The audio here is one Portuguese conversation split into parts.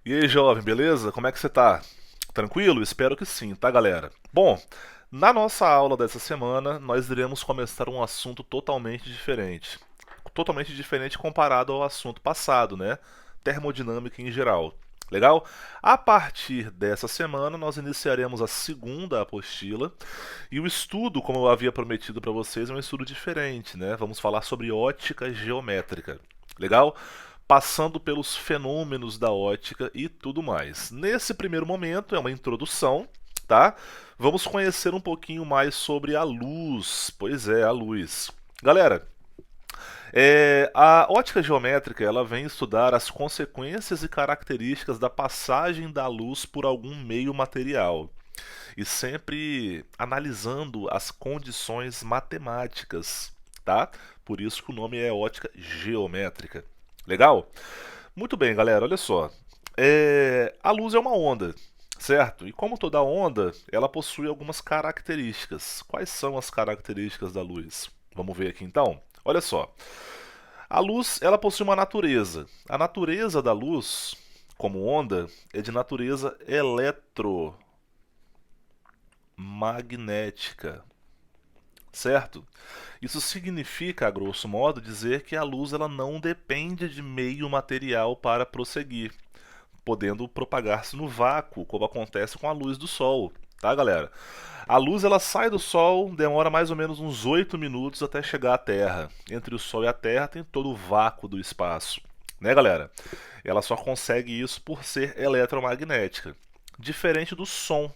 E aí, jovem, beleza? Como é que você tá? Tranquilo? Espero que sim, tá, galera? Bom, na nossa aula dessa semana, nós iremos começar um assunto totalmente diferente. Totalmente diferente comparado ao assunto passado, né? Termodinâmica em geral. Legal? A partir dessa semana, nós iniciaremos a segunda apostila e o estudo, como eu havia prometido para vocês, é um estudo diferente, né? Vamos falar sobre ótica geométrica. Legal? Passando pelos fenômenos da ótica e tudo mais. Nesse primeiro momento é uma introdução, tá? Vamos conhecer um pouquinho mais sobre a luz. Pois é, a luz. Galera, a ótica geométrica ela vem estudar as consequências e características da passagem da luz por algum meio material e sempre analisando as condições matemáticas, tá? Por isso que o nome é ótica geométrica. Legal? Muito bem, galera, olha só. A luz é uma onda, certo? E como toda onda, ela possui algumas características. Quais são as características da luz? Vamos ver aqui então? Olha só. A luz, ela possui uma natureza. A natureza da luz, como onda, é de natureza eletromagnética, certo? Isso significa, a grosso modo, dizer que a luz ela não depende de meio material para prosseguir, podendo propagar-se no vácuo, como acontece com a luz do Sol, tá, galera? A luz ela sai do Sol, demora mais ou menos uns 8 minutos até chegar à Terra. Entre o Sol e a Terra tem todo o vácuo do espaço, né, galera? Ela só consegue isso por ser eletromagnética. Diferente do som.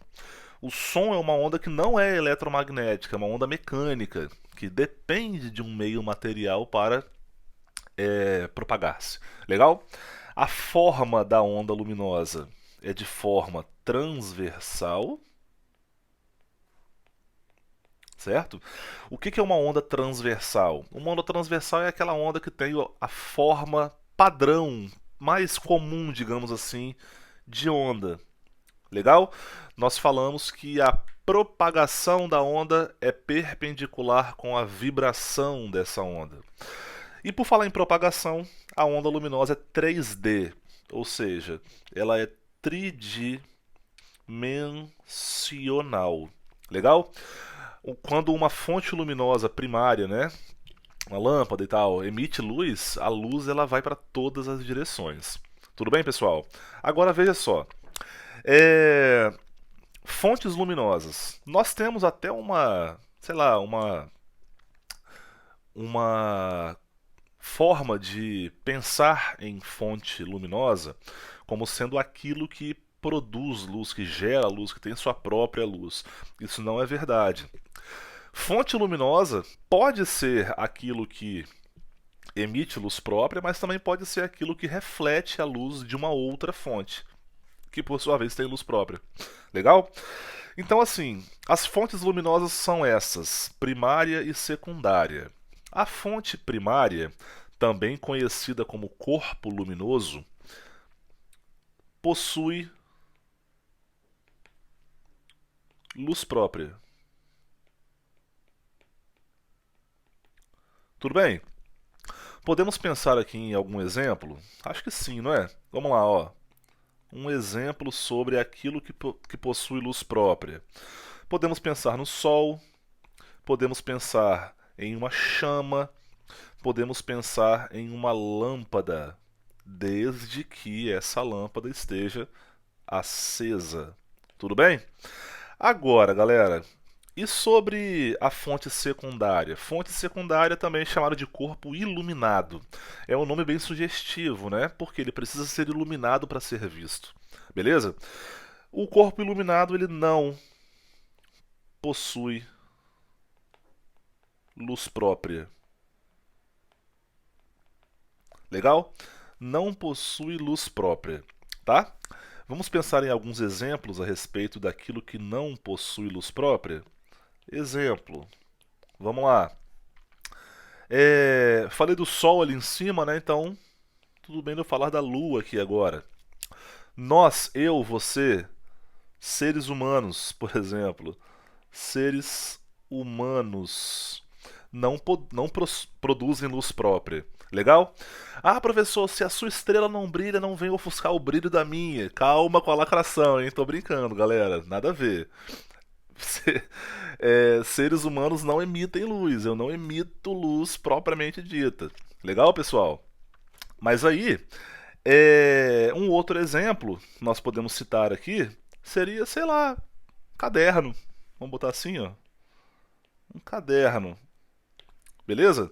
O som é uma onda que não é eletromagnética, é uma onda mecânica, que depende de um meio material para propagar-se. Legal? A forma da onda luminosa é de forma transversal, certo? O que é uma onda transversal? Uma onda transversal é aquela onda que tem a forma padrão, mais comum, digamos assim, de onda. Legal? Nós falamos que a propagação da onda é perpendicular com a vibração dessa onda. E por falar em propagação, a onda luminosa é 3D, ou seja, ela é tridimensional. Legal? Quando uma fonte luminosa primária, né, uma lâmpada e tal, emite luz, a luz ela vai para todas as direções. Tudo bem, pessoal? Agora veja só. É, Fontes luminosas. Nós temos até sei lá, uma forma de pensar em fonte luminosa como sendo aquilo que produz luz, que gera luz, que tem sua própria luz. Isso não é verdade. Fonte luminosa pode ser aquilo que emite luz própria, mas também pode ser aquilo que reflete a luz de uma outra fonte, que por sua vez tem luz própria. Legal? Então, assim, as fontes luminosas são essas, primária e secundária. A fonte primária, também conhecida como corpo luminoso, possui luz própria. Tudo bem? Podemos pensar aqui em algum exemplo? Acho que sim, não é? Vamos lá, ó. Um exemplo sobre aquilo que possui luz própria. Podemos pensar no Sol, podemos pensar em uma chama, podemos pensar em uma lâmpada, desde que essa lâmpada esteja acesa. Tudo bem? Agora, galera, e sobre a fonte secundária? Fonte secundária também é chamada de corpo iluminado. É um nome bem sugestivo, né? Porque ele precisa ser iluminado para ser visto. Beleza? O corpo iluminado ele não possui luz própria. Legal? Não possui luz própria, tá? Vamos pensar em alguns exemplos a respeito daquilo que não possui luz própria? Exemplo, vamos lá. Falei do Sol ali em cima, né? Então, tudo bem de eu falar da Lua aqui agora. Nós, eu, você, seres humanos, por exemplo, seres humanos não produzem luz própria. Legal? Ah, professor, se a sua estrela não brilha, não vem ofuscar o brilho da minha. Calma com a lacração, hein? Tô brincando, galera. Nada a ver. Se- seres humanos não emitem luz. Eu não emito luz propriamente dita. Legal, pessoal? Mas aí, um outro exemplo nós podemos citar aqui seria, sei lá, caderno. Vamos botar assim, ó. Um caderno. Beleza?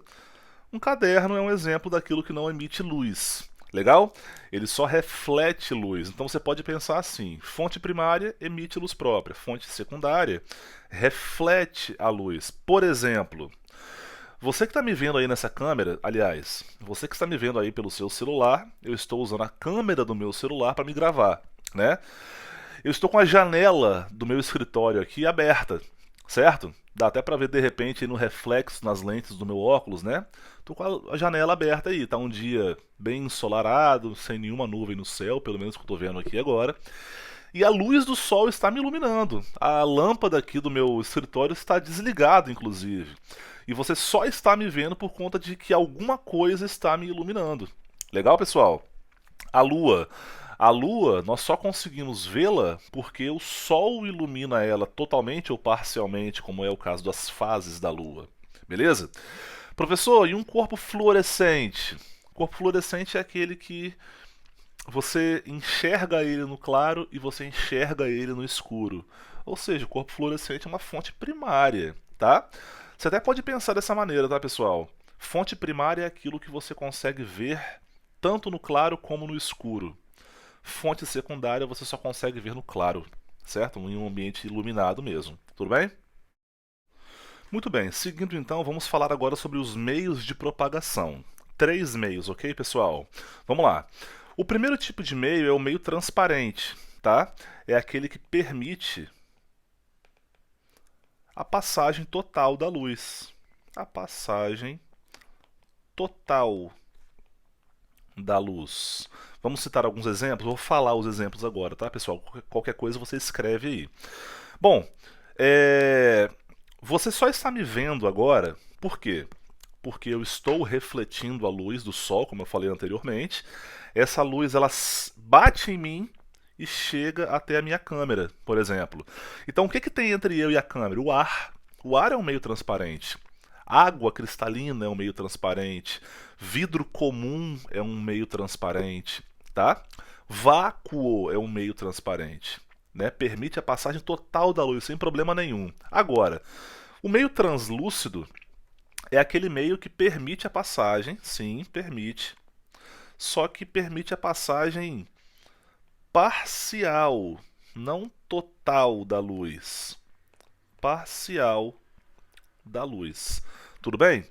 Um caderno é um exemplo daquilo que não emite luz. Legal? Ele só reflete luz. Então você pode pensar assim: fonte primária emite luz própria, fonte secundária reflete a luz. Por exemplo, você que está me vendo aí nessa câmera, aliás, você que está me vendo aí pelo seu celular, eu estou usando a câmera do meu celular para me gravar, né? Eu estou com a janela do meu escritório aqui aberta, certo? Dá até para ver de repente aí no reflexo nas lentes do meu óculos, né? Tô com a janela aberta aí, tá um dia bem ensolarado, sem nenhuma nuvem no céu, pelo menos que eu tô vendo aqui agora. E a luz do sol está me iluminando. A lâmpada aqui do meu escritório está desligada, inclusive. E você só está me vendo por conta de que alguma coisa está me iluminando. Legal, pessoal? A Lua. A Lua, nós só conseguimos vê-la porque o Sol ilumina ela totalmente ou parcialmente, como é o caso das fases da Lua. Beleza? Professor, e um corpo fluorescente? O corpo fluorescente é aquele que você enxerga ele no claro e você enxerga ele no escuro. Ou seja, o corpo fluorescente é uma fonte primária, tá? Você até pode pensar dessa maneira, tá, pessoal? Fonte primária é aquilo que você consegue ver tanto no claro como no escuro. Fonte secundária você só consegue ver no claro, certo? Em um ambiente iluminado mesmo. Tudo bem? Muito bem, seguindo então, vamos falar agora sobre os meios de propagação. Três meios, ok, pessoal? Vamos lá. O primeiro tipo de meio é o meio transparente, tá? É aquele que permite a passagem total da luz. A passagem total da luz. Vamos citar alguns exemplos? Vou falar os exemplos agora, tá, pessoal? Qualquer coisa você escreve aí. Bom, é... você só está me vendo agora, por quê? Porque eu estou refletindo a luz do sol, como eu falei anteriormente. Essa luz ela bate em mim e chega até a minha câmera, por exemplo. Então o que, que tem entre eu e a câmera? O ar. O ar é um meio transparente. Água cristalina é um meio transparente. Vidro comum é um meio transparente, tá? Vácuo é um meio transparente, né? Permite a passagem total da luz sem problema nenhum. Agora, o meio translúcido é aquele meio que permite a passagem, sim, permite, só que permite a passagem parcial, não total da luz. Parcial da luz. Tudo bem?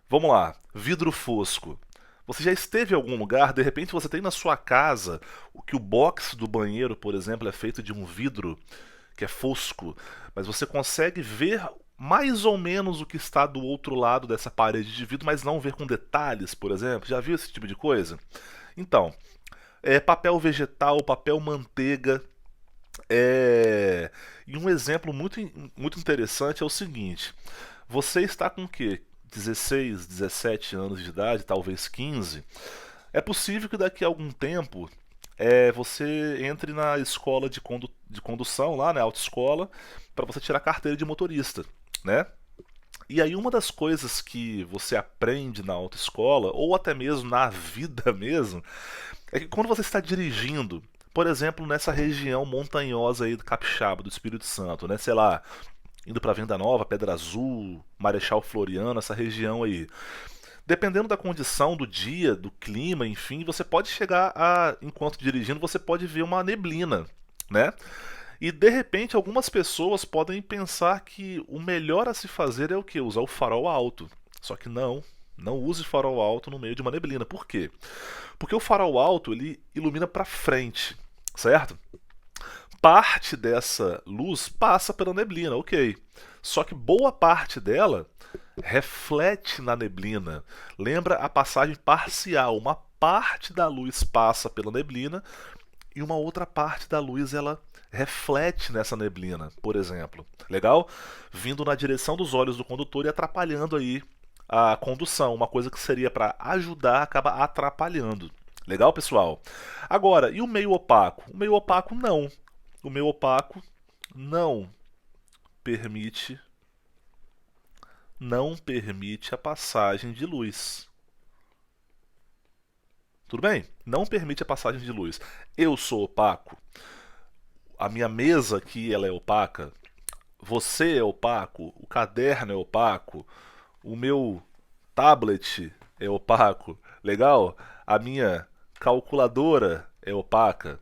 Vamos lá. Vidro fosco. Você já esteve em algum lugar, de repente você tem na sua casa que o box do banheiro, por exemplo, é feito de um vidro que é fosco, mas você consegue ver mais ou menos o que está do outro lado dessa parede de vidro, mas não ver com detalhes, por exemplo. Já viu esse tipo de coisa? Então, papel vegetal, papel manteiga. E um exemplo muito interessante é o seguinte: você está com o quê? 16, 17 anos de idade, talvez 15. É possível que daqui a algum tempo você entre na escola de condução, lá na autoescola, para você tirar carteira de motorista, né? E aí uma das coisas que você aprende na autoescola, ou até mesmo na vida mesmo, é que quando você está dirigindo, por exemplo, nessa região montanhosa aí do Capixaba, do Espírito Santo, né? Sei lá, indo para Venda Nova, Pedra Azul, Marechal Floriano, essa região aí. Dependendo da condição do dia, do clima, enfim, você pode chegar a, enquanto dirigindo, você pode ver uma neblina, né? E de repente algumas pessoas podem pensar que o melhor a se fazer é o que? Usar o farol alto. Só que não, não use farol alto no meio de uma neblina. Por quê? Porque o farol alto ele ilumina para frente, certo? Parte dessa luz passa pela neblina, ok. Só que boa parte dela reflete na neblina. Lembra a passagem parcial. Uma parte da luz passa pela neblina e uma outra parte da luz ela reflete nessa neblina, por exemplo. Legal? Vindo na direção dos olhos do condutor e atrapalhando aí a condução, uma coisa que seria para ajudar acaba atrapalhando. Legal, pessoal? Agora, e o meio opaco? O meio opaco não. O meio opaco não permite a passagem de luz. Tudo bem? Não permite a passagem de luz. Eu sou opaco. A minha mesa aqui ela é opaca. Você é opaco. O caderno é opaco. O meu tablet é opaco. Legal? A minha calculadora é opaca.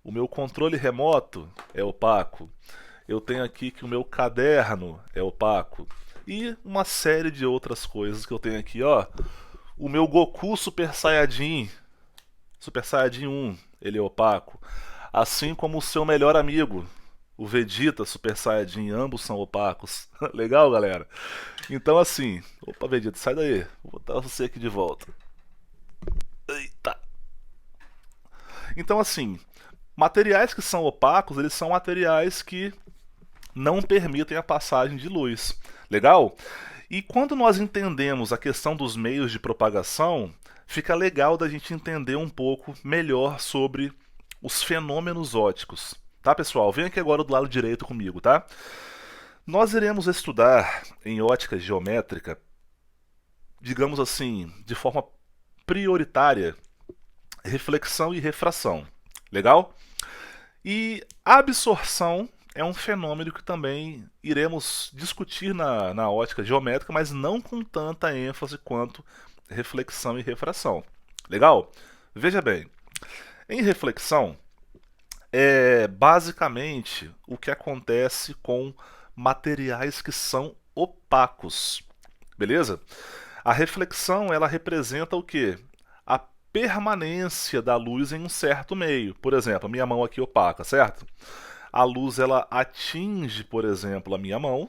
O meu controle remoto é opaco. Eu tenho aqui que o meu caderno é opaco. E uma série de outras coisas que eu tenho aqui, ó. O meu Goku Super Saiyajin 1, ele é opaco. Assim como o seu melhor amigo, o Vegeta Super Saiyajin, ambos são opacos. Legal, galera? Então assim, opa, Vegeta, sai daí. Vou botar você aqui de volta. Eita. Então assim, materiais que são opacos, eles são materiais que não permitem a passagem de luz. Legal? E quando nós entendemos a questão dos meios de propagação, fica legal da gente entender um pouco melhor sobre os fenômenos ópticos. Tá, pessoal? Vem aqui agora do lado direito comigo, tá? Nós iremos estudar em ótica geométrica, digamos assim, de forma prioritária, reflexão e refração. Legal? E absorção é um fenômeno que também iremos discutir na ótica geométrica, mas não com tanta ênfase quanto reflexão e refração. Legal? Veja bem, em reflexão é basicamente o que acontece com materiais que são opacos. Beleza? A reflexão ela representa o quê? A permanência da luz em um certo meio. Por exemplo, a minha mão aqui opaca, certo? A luz ela atinge, por exemplo, a minha mão,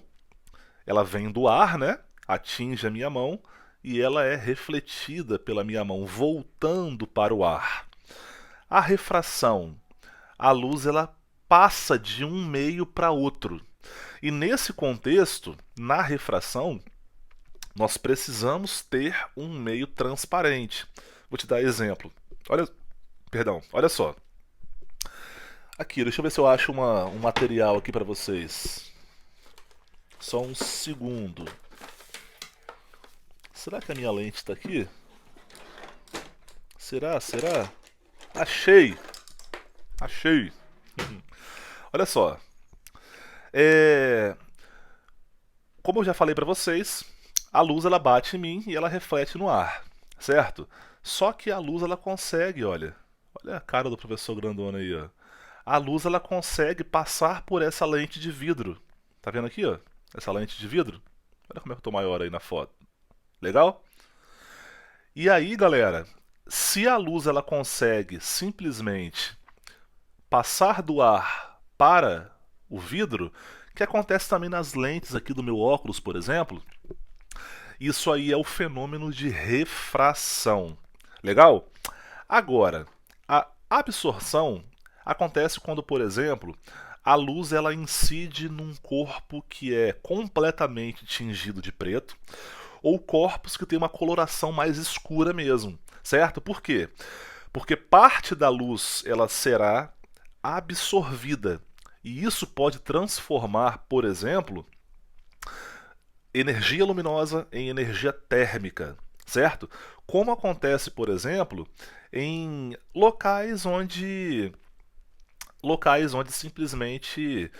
ela vem do ar, né? Atinge a minha mão e ela é refletida pela minha mão, voltando para o ar. A refração, a luz ela passa de um meio para outro. E nesse contexto, na refração, nós precisamos ter um meio transparente. Vou te dar exemplo. Olha só. Aqui, deixa eu ver se eu acho um material aqui para vocês. Só um segundo. Será que a minha lente está aqui? Será? Achei! Achei! Olha só. Como eu já falei para vocês, a luz ela bate em mim e ela reflete no ar, certo? Só que a luz ela consegue, olha a cara do professor grandona aí, ó. A luz ela consegue passar por essa lente de vidro. Tá vendo aqui, ó? Essa lente de vidro. Olha como é que eu tô maior aí na foto. Legal? E aí, galera, se a luz ela consegue simplesmente passar do ar para o vidro, que acontece também nas lentes aqui do meu óculos, por exemplo, isso aí é o fenômeno de refração. Legal? Agora, a absorção acontece quando, por exemplo, a luz ela incide num corpo que é completamente tingido de preto ou corpos que têm uma coloração mais escura mesmo, certo? Por quê? Porque parte da luz ela será absorvida e isso pode transformar, por exemplo, energia luminosa em energia térmica, certo? Como acontece, por exemplo, em locais onde simplesmente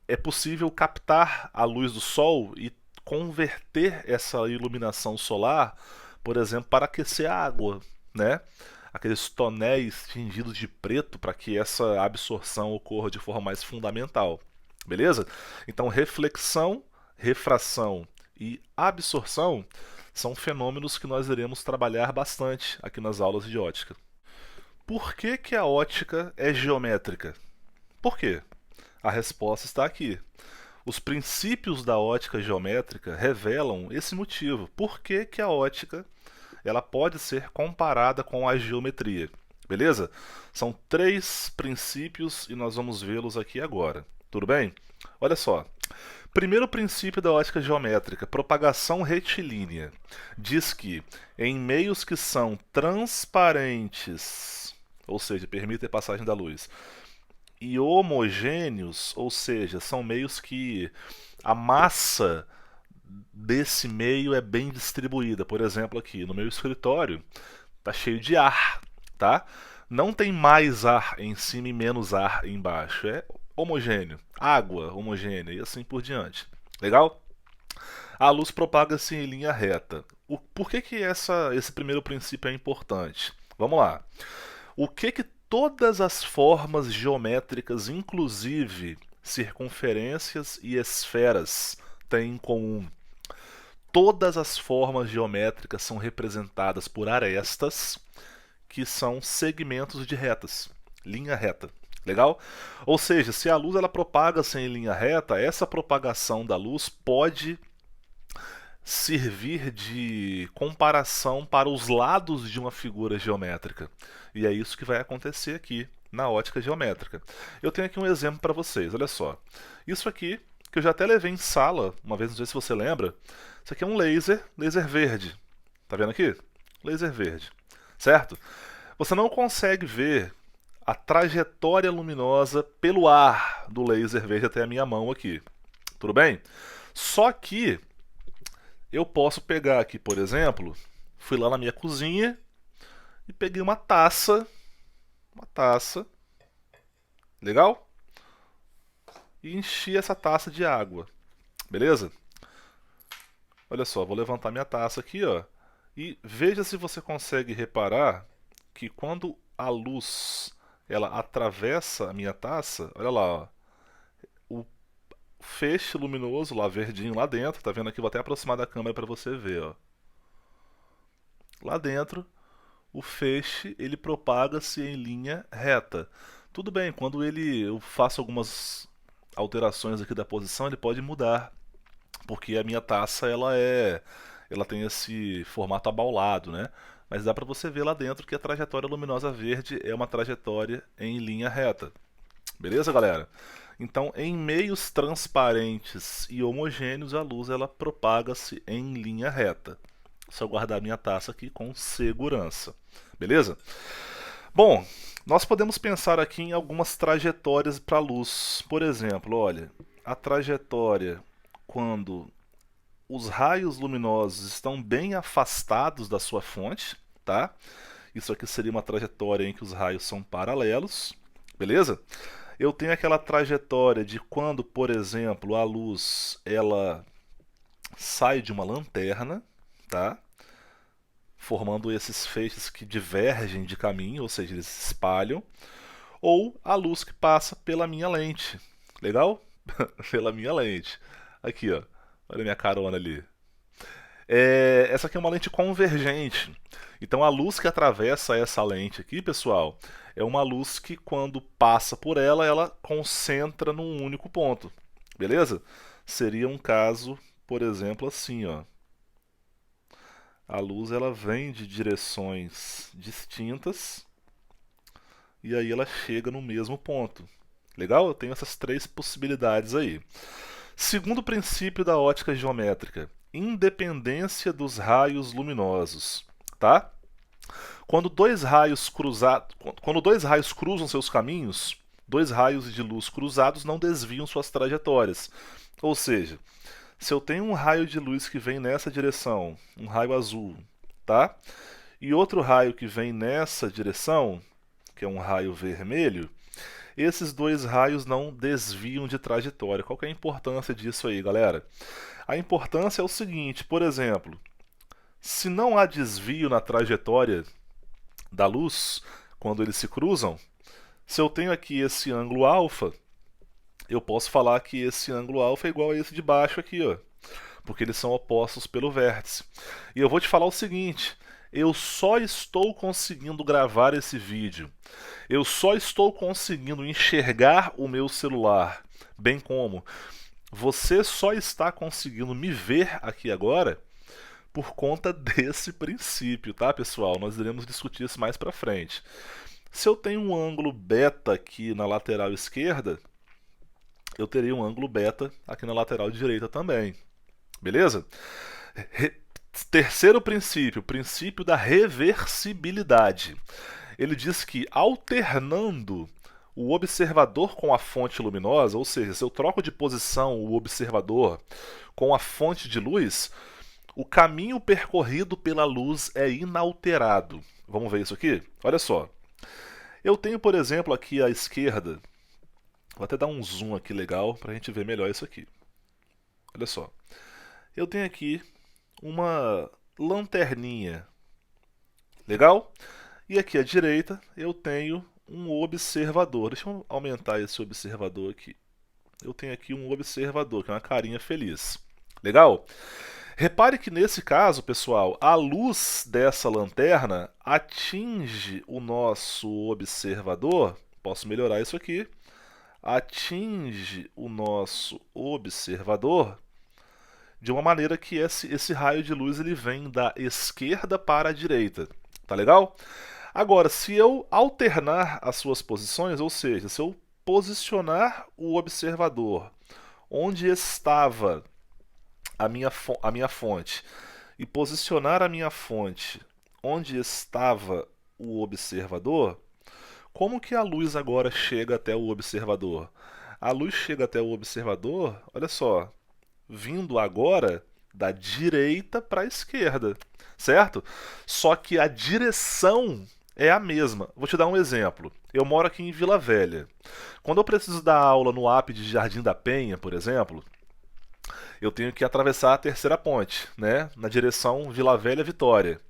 é possível captar a luz do sol e converter essa iluminação solar, por exemplo, para aquecer a água, né? Aqueles tonéis tingidos de preto para que essa absorção ocorra de forma mais fundamental. Beleza? Então, reflexão, refração e absorção são fenômenos que nós iremos trabalhar bastante aqui nas aulas de ótica. Por que que a ótica é geométrica? Por quê? A resposta está aqui. Os princípios da ótica geométrica revelam esse motivo. Por que que a ótica ela pode ser comparada com a geometria? Beleza? São 3 princípios e nós vamos vê-los aqui agora. Tudo bem? Olha só. Primeiro princípio da ótica geométrica, propagação retilínea. Diz que em meios que são transparentes, ou seja, permitem a passagem da luz, e homogêneos, ou seja, são meios que a massa desse meio é bem distribuída. Por exemplo, aqui no meu escritório está cheio de ar, tá? Não tem mais ar em cima e menos ar embaixo. É homogêneo, água homogênea e assim por diante. Legal? A luz propaga-se em linha reta. Por que esse primeiro princípio é importante? Vamos lá. O que todas as formas geométricas, inclusive circunferências e esferas, têm em comum? Todas as formas geométricas são representadas por arestas, que são segmentos de retas, linha reta. Legal? Ou seja, se a luz ela propaga-se em linha reta, essa propagação da luz pode servir de comparação para os lados de uma figura geométrica. E é isso que vai acontecer aqui na ótica geométrica. Eu tenho aqui um exemplo para vocês, olha só. Isso aqui, que eu já até levei em sala, uma vez, não sei se você lembra, isso aqui é um laser verde. Tá vendo aqui? Laser verde. Certo? Você não consegue ver a trajetória luminosa pelo ar do laser verde até a minha mão aqui. Tudo bem? Só que eu posso pegar aqui, por exemplo, fui lá na minha cozinha e peguei uma taça, legal? E enchi essa taça de água, beleza? Olha só, vou levantar minha taça aqui, ó, e veja se você consegue reparar que quando a luz ela atravessa a minha taça, olha lá, ó, o feixe luminoso lá verdinho lá dentro, tá vendo aqui? Vou até aproximar da câmera para você ver, ó. Lá dentro, o feixe ele propaga-se em linha reta. Tudo bem, quando eu faço algumas alterações aqui da posição, ele pode mudar, porque a minha taça ela tem esse formato abaulado, né? Mas dá para você ver lá dentro que a trajetória luminosa verde é uma trajetória em linha reta. Beleza, galera? Então, em meios transparentes e homogêneos, a luz ela propaga-se em linha reta. Só guardar minha taça aqui com segurança. Beleza? Bom, nós podemos pensar aqui em algumas trajetórias para a luz. Por exemplo, olha, a trajetória quando os raios luminosos estão bem afastados da sua fonte, tá? Isso aqui seria uma trajetória em que os raios são paralelos, beleza? Eu tenho aquela trajetória de quando, por exemplo, a luz ela sai de uma lanterna, tá? Formando esses feixes que divergem de caminho, ou seja, eles se espalham, ou a luz que passa pela minha lente. Legal? Pela minha lente. Aqui, ó. Olha a minha carona ali. Essa aqui é uma lente convergente. Então a luz que atravessa essa lente aqui, pessoal, é uma luz que quando passa por ela, ela concentra num único ponto. Beleza? Seria um caso, por exemplo, assim, ó. A luz ela vem de direções distintas e aí ela chega no mesmo ponto. Legal? Eu tenho essas três possibilidades aí. Segundo princípio da ótica geométrica, independência dos raios luminosos, tá? Quando dois raios cruzam seus caminhos, dois raios de luz cruzados não desviam suas trajetórias. Ou seja, se eu tenho um raio de luz que vem nessa direção, um raio azul, tá? E outro raio que vem nessa direção, que é um raio vermelho, esses dois raios não desviam de trajetória. Qual que é a importância disso aí, galera? A importância é o seguinte, por exemplo, se não há desvio na trajetória da luz, quando eles se cruzam, se eu tenho aqui esse ângulo alfa, eu posso falar que esse ângulo alfa é igual a esse de baixo aqui, ó, porque eles são opostos pelo vértice. E eu vou te falar o seguinte, eu só estou conseguindo gravar esse vídeo, eu só estou conseguindo enxergar o meu celular, bem como você só está conseguindo me ver aqui agora por conta desse princípio, tá, pessoal? Nós iremos discutir isso mais pra frente. Se eu tenho um ângulo beta aqui na lateral esquerda, eu teria um ângulo beta aqui na lateral direita também. Beleza? Re- Terceiro princípio, o princípio da reversibilidade. Ele diz que alternando o observador com a fonte luminosa, ou seja, se eu troco de posição o observador com a fonte de luz, o caminho percorrido pela luz é inalterado. Vamos ver isso aqui? Olha só. Eu tenho, por exemplo, aqui à esquerda, vou até dar um zoom aqui legal para a gente ver melhor isso aqui. Olha só. Eu tenho aqui uma lanterninha. Legal? E aqui à direita eu tenho um observador. Deixa eu aumentar esse observador aqui. Eu tenho aqui um observador, que é uma carinha feliz. Legal? Repare que nesse caso, pessoal, a luz dessa lanterna atinge o nosso observador. Posso melhorar isso aqui. Atinge o nosso observador de uma maneira que esse raio de luz ele vem da esquerda para a direita. Tá legal? Agora, se eu alternar as suas posições, ou seja, se eu posicionar o observador onde estava a minha fonte e posicionar a minha fonte onde estava o observador, como que a luz agora chega até o observador? A luz chega até o observador, olha só, vindo agora da direita para a esquerda, certo? Só que a direção é a mesma. Vou te dar um exemplo. Eu moro aqui em Vila Velha. Quando eu preciso dar aula no AP de Jardim da Penha, por exemplo, eu tenho que atravessar a terceira ponte, né? Na direção Vila Velha-Vitória.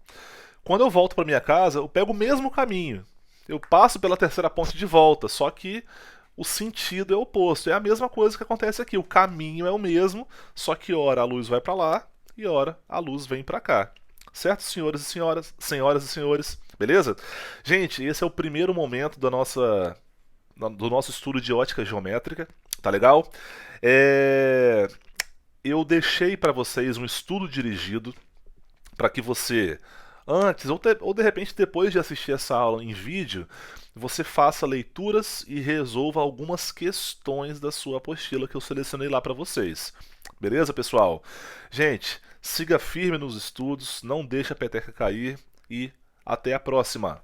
Quando eu volto para minha casa, eu pego o mesmo caminho. Eu passo pela terceira ponte de volta, só que o sentido é oposto. É a mesma coisa que acontece aqui. O caminho é o mesmo, só que ora a luz vai para lá e ora a luz vem para cá. Certo, senhores e senhoras, senhoras e senhores? Beleza? Gente, esse é o primeiro momento do nosso estudo de ótica geométrica. Tá legal? Eu deixei para vocês um estudo dirigido para que você, antes ou de repente depois de assistir essa aula em vídeo, você faça leituras e resolva algumas questões da sua apostila que eu selecionei lá para vocês. Beleza, pessoal? Gente, siga firme nos estudos, não deixe a peteca cair e até a próxima!